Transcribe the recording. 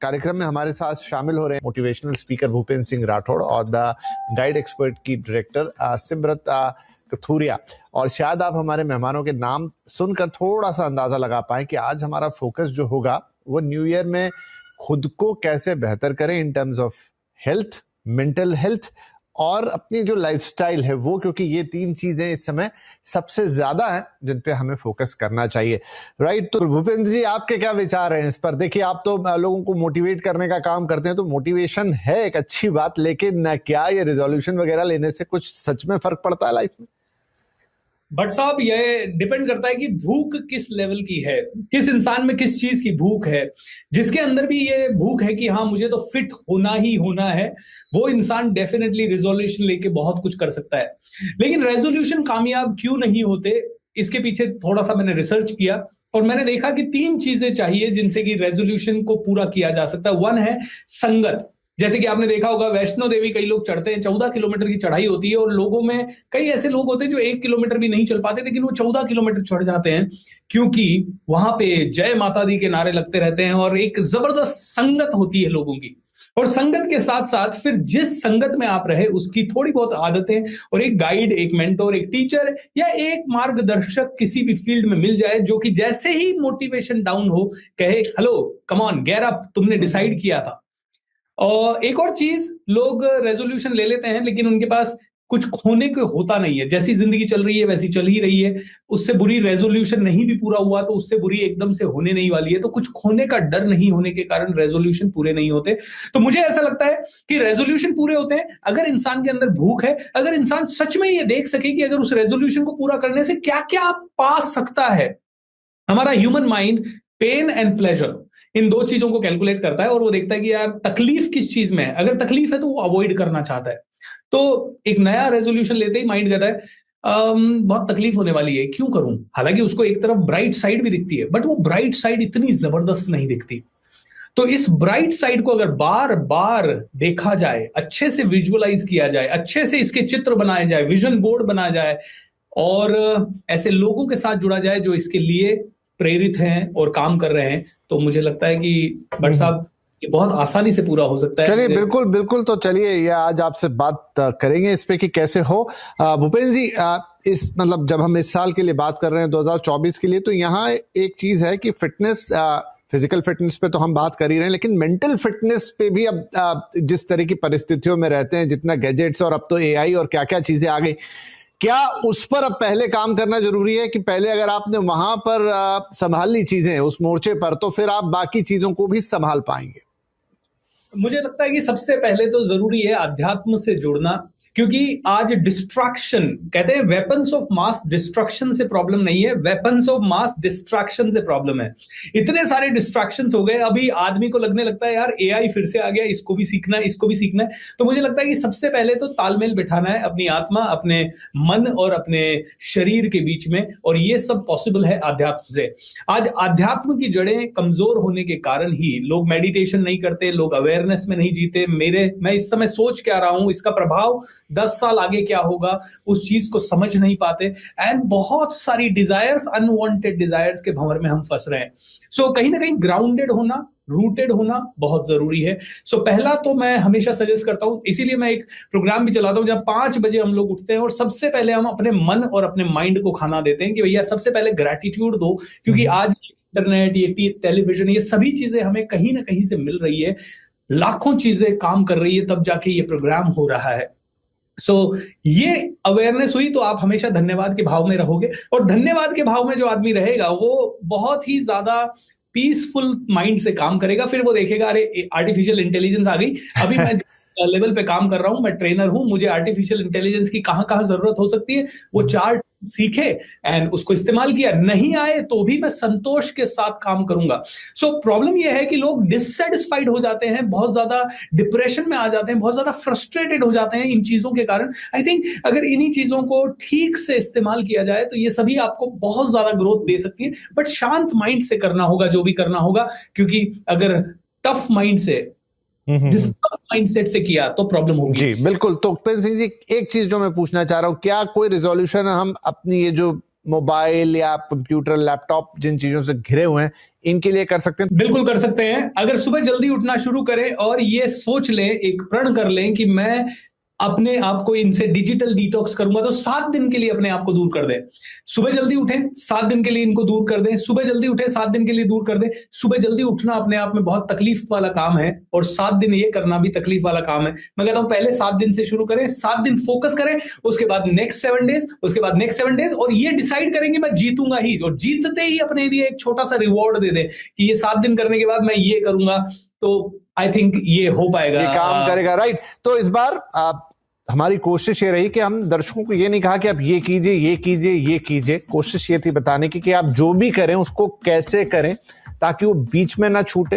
कार्यक्रम में हमारे साथ शामिल हो रहे हैं मोटिवेशनल स्पीकर भूपेंद्र सिंह राठौड़ और द गाइड एक्सपर्ट की डायरेक्टर सिमरत कथूरिया। और शायद आप हमारे मेहमानों के नाम सुनकर थोड़ा सा अंदाजा लगा पाए कि आज हमारा फोकस जो होगा वो न्यू ईयर में खुद को कैसे बेहतर करें in terms of health, mental health और अपनी जो लाइफस्टाइल है वो, क्योंकि ये तीन चीजें इस समय सबसे ज्यादा हैं जिन पे हमें फोकस करना चाहिए। राइट, तो भूपेंद्र जी आपके क्या विचार हैं इस पर? देखिए, आप तो लोगों को मोटिवेट करने का काम करते हैं, तो मोटिवेशन है एक अच्छी बात, लेकिन क्या ये रिजोल्यूशन वगैरह लेने से कुछ सच में फर्क पड़ता है लाइफ में? बट साहब, ये डिपेंड करता है कि भूख किस लेवल की है, किस इंसान में किस चीज की भूख है। जिसके अंदर भी ये भूख है कि हाँ मुझे तो फिट होना ही होना है, वो इंसान डेफिनेटली रेजोल्यूशन लेके बहुत कुछ कर सकता है। लेकिन रेजोल्यूशन कामयाब क्यों नहीं होते, इसके पीछे थोड़ा सा मैंने रिसर्च किया और मैंने देखा कि 3 चीजें चाहिए जिनसे कि रेजोल्यूशन को पूरा किया जा सकता है। 1 है संगत। जैसे कि आपने देखा होगा, वैष्णो देवी कई लोग चढ़ते हैं, 14 किलोमीटर की चढ़ाई होती है और लोगों में कई ऐसे लोग होते हैं जो 1 किलोमीटर भी नहीं चल पाते, लेकिन वो 14 किलोमीटर चढ़ जाते हैं क्योंकि वहां पे जय माता दी के नारे लगते रहते हैं और एक जबरदस्त संगत होती है लोगों की। और संगत के साथ साथ फिर जिस संगत में आप रहे उसकी थोड़ी बहुत आदतें और एक गाइड, एक मेंटोर, एक टीचर या एक मार्गदर्शक किसी भी फील्ड में मिल जाए जो कि जैसे ही मोटिवेशन डाउन हो कहे hello come on get up, तुमने डिसाइड किया था। और एक और चीज, लोग रेजोल्यूशन ले लेते हैं लेकिन उनके पास कुछ खोने को होता नहीं है। जैसी जिंदगी चल रही है वैसी चल ही रही है, उससे बुरी रेजोल्यूशन नहीं भी पूरा हुआ तो उससे बुरी एकदम से होने नहीं वाली है। तो कुछ खोने का डर नहीं होने के कारण रेजोल्यूशन पूरे नहीं होते। तो मुझे ऐसा लगता है कि रेजोल्यूशन पूरे होते हैं अगर इंसान के अंदर भूख है, अगर इंसान सच में ये देख सके कि अगर उस रेजोल्यूशन को पूरा करने से क्या क्या पा सकता है। हमारा human mind pain and pleasure, in 2 चीजों को कैलकुलेट करता है और वो देखता है कि यार तकलीफ किस चीज में है। अगर तकलीफ है तो वो अवॉइड करना चाहता है। तो एक नया रेजोल्यूशन लेते ही माइंड कहता है बहुत तकलीफ होने वाली है, क्यों करूं। हालांकि उसको एक तरफ ब्राइट साइड भी दिखती है, बट वो ब्राइट साइड इतनी जबरदस्त नहीं दिखती। तो इस ब्राइट साइड को अगर बार बार देखा जाए, अच्छे से विजुअलाइज किया जाए, अच्छे से इसके चित्र बनाए जाए, विजन बोर्ड बनाया जाए और ऐसे लोगों के साथ जुड़ा जाए जो इसके लिए प्रेरित हैं और काम कर रहे हैं, तो मुझे लगता है कि भट्ट साहब ये बहुत आसानी से पूरा हो सकता है। चलिए, बिल्कुल बिल्कुल। तो चलिए ये आज आपसे बात करेंगे इस पे कि कैसे हो। भूपेंद्र जी, इस मतलब जब हम इस साल के लिए बात कर रहे हैं 2024 के लिए, तो यहाँ एक चीज है कि फिटनेस, फिजिकल फिटनेस पे तो हम बात कर ही रहे हैं, लेकिन मेंटल फिटनेस पे भी अब जिस तरह की परिस्थितियों में रहते हैं, जितना गैजेट्स और अब तो एआई और क्या क्या चीजें आ गई, क्या उस पर अब पहले काम करना जरूरी है कि पहले अगर आपने वहां पर संभाल ली चीजें उस मोर्चे पर, तो फिर आप बाकी चीजों को भी संभाल पाएंगे? मुझे लगता है कि सबसे पहले तो जरूरी है अध्यात्म से जुड़ना, क्योंकि आज डिस्ट्रैक्शन, कहते हैं वेपन्स ऑफ मास डिस्ट्रक्शन से प्रॉब्लम नहीं है, वेपन्स ऑफ मास डिस्ट्रैक्शन से प्रॉब्लम है। इतने सारे डिस्ट्रैक्शंस हो गए, अभी आदमी को लगने लगता है यार एआई फिर से आ गया, इसको भी सीखना है, इसको भी सीखना है। तो मुझे लगता है कि सबसे पहले तो तालमेल बिठाना है अपनी आत्मा, अपने मन और अपने शरीर के बीच में, और ये सब पॉसिबल है अध्यात्म से। आज अध्यात्म की जड़ें कमजोर होने के कारण ही लोग मेडिटेशन नहीं करते, लोग अवेयरनेस में नहीं जीते। मैं इस समय सोच क्या रहा हूं, इसका प्रभाव 10 साल आगे क्या होगा, उस चीज को समझ नहीं पाते। एंड बहुत सारी डिजायर्स, अनवांटेड डिजायर्स के भंवर में हम फंस रहे हैं। सो कहीं ना कहीं ग्राउंडेड होना, रूटेड होना बहुत जरूरी है। सो पहला तो मैं हमेशा सजेस्ट करता हूं, इसीलिए मैं एक प्रोग्राम भी चलाता हूं जब 5 बजे हम लोग उठते हैं और सबसे पहले हम अपने मन और अपने माइंड को खाना देते हैं कि भैया सबसे पहले ग्रैटिट्यूड दो, क्योंकि आज इंटरनेट, ये टेलीविजन, ये सभी चीजें हमें कहीं ना कहीं से मिल रही है, लाखों चीजें काम कर रही है, तब जाके ये प्रोग्राम हो रहा है। सो ये अवेयरनेस हुई तो आप हमेशा धन्यवाद के भाव में रहोगे, और धन्यवाद के भाव में जो आदमी रहेगा वो बहुत ही ज्यादा पीसफुल माइंड से काम करेगा। फिर वो देखेगा अरे आर्टिफिशियल इंटेलिजेंस आ गई, अभी मैं लेवल पे काम कर रहा हूं, मैं ट्रेनर हूं, मुझे आर्टिफिशियल इंटेलिजेंस की कहां कहां जरूरत हो सकती है वो चार्ट सीखे एंड उसको इस्तेमाल किया। नहीं आए तो भी मैं संतोष के साथ काम करूंगा। सो प्रॉब्लम यह है कि लोग डिससेटिस्फाइड हो जाते हैं, बहुत ज्यादा डिप्रेशन में आ जाते हैं, बहुत ज्यादा फ्रस्ट्रेटेड हो जाते हैं इन चीजों के कारण। आई थिंक अगर इन्हीं चीजों को ठीक से इस्तेमाल किया जाए तो ये सभी आपको बहुत ज्यादा ग्रोथ दे सकती है, बट शांत माइंड से करना होगा जो भी करना होगा, क्योंकि अगर टफ माइंड से, माइंडसेट से किया तो प्रॉब्लम होगी। जी बिल्कुल। तो भूपेंद्र सिंह जी, एक चीज जो मैं पूछना चाह रहा हूं, क्या कोई रिजोल्यूशन हम अपनी ये जो मोबाइल या कंप्यूटर, लैपटॉप जिन चीजों से घिरे हुए हैं, इनके लिए कर सकते हैं? बिल्कुल कर सकते हैं। अगर सुबह जल्दी उठना शुरू करें और ये सोच लें, एक प्रण कर लें कि मैं अपने आप को इनसे डिजिटल डिटॉक्स करूंगा, तो 7 दिन के लिए अपने आप को दूर कर दें। सुबह जल्दी उठें, 7 दिन के लिए इनको दूर कर दें। सुबह जल्दी उठें, 7 दिन के लिए दूर कर दें। सुबह जल्दी उठना अपने आप में बहुत तकलीफ वाला काम है और 7 दिन ये करना भी तकलीफ वाला काम है। मैं कहता हूं पहले 7 दिन से शुरू करें, 7 दिन फोकस करें, उसके बाद नेक्स्ट 7 डेज, उसके बाद नेक्स्ट 7 डेज, और ये डिसाइड करेंगे मैं जीतूंगा ही, और जीतते ही अपने लिए एक छोटा सा रिवॉर्ड दे दें कि ये 7 दिन करने के बाद मैं ये करूंगा, तो आई थिंक ये हो पाएगा, ये काम करेगा, राइट। तो इस बार हमारी कोशिश ये रही कि हम दर्शकों को ये नहीं कहा कि आप ये कीजिए, ये कीजिए, ये कीजिए। कोशिश ये थी बताने की कि आप जो भी करें उसको कैसे करें ताकि वो बीच में ना छूटे।